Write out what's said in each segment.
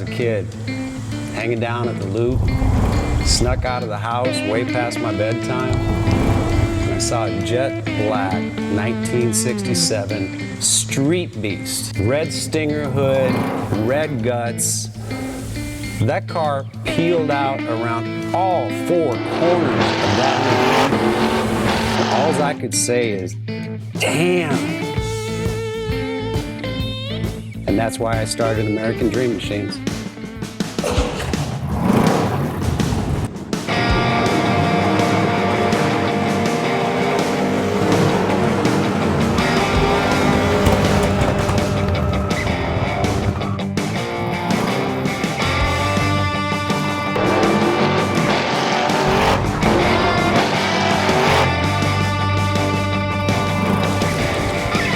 a kid, hanging down at the Loop, snuck out of the house way past my bedtime, and I saw a jet black 1967 Street Beast. Red Stinger hood, red guts. That car peeled out around all four corners of that loop. All I could say is, damn. And that's why I started American Dream Machines.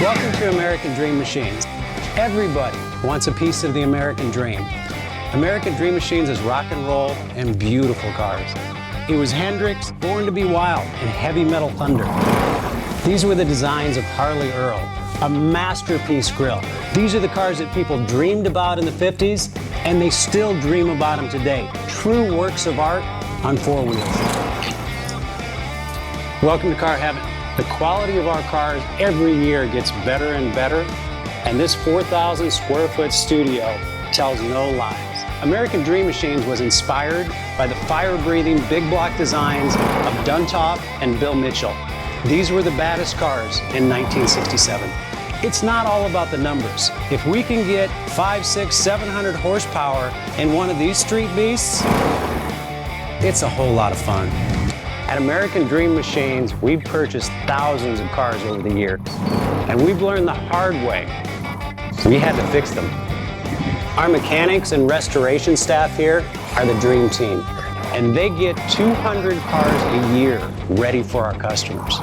Welcome to American Dream Machines. Everybody wants a piece of the American dream. American Dream Machines is rock and roll and beautiful cars. It was Hendrix, Born to be Wild, and Heavy Metal Thunder. These were the designs of Harley Earl, a masterpiece grille. These are the cars that people dreamed about in the 50s, and they still dream about them today. True works of art on four wheels. Welcome to Car Heaven. The quality of our cars every year gets better and better, and this 4,000 square foot studio tells no lies. American Dream Machines was inspired by the fire-breathing big block designs of Duntop and Bill Mitchell. These were the baddest cars in 1967. It's not all about the numbers. If we can get 500, 600, 700 horsepower in one of these street beasts, it's a whole lot of fun. At American Dream Machines, we've purchased thousands of cars over the years, and we've learned the hard way. We had to fix them. Our mechanics and restoration staff here are the dream team, and they get 200 cars a year ready for our customers.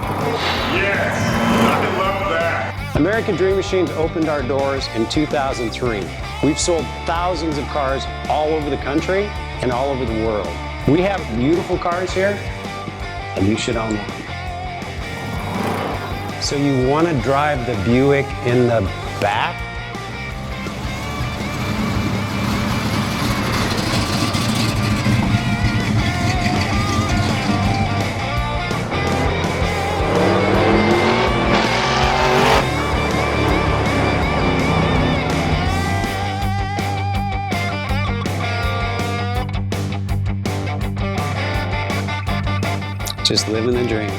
Yes, I love that. American Dream Machines opened our doors in 2003. We've sold thousands of cars all over the country and all over the world. We have beautiful cars here, and you should own one. So you want to drive the Buick in the back? Just living the dream.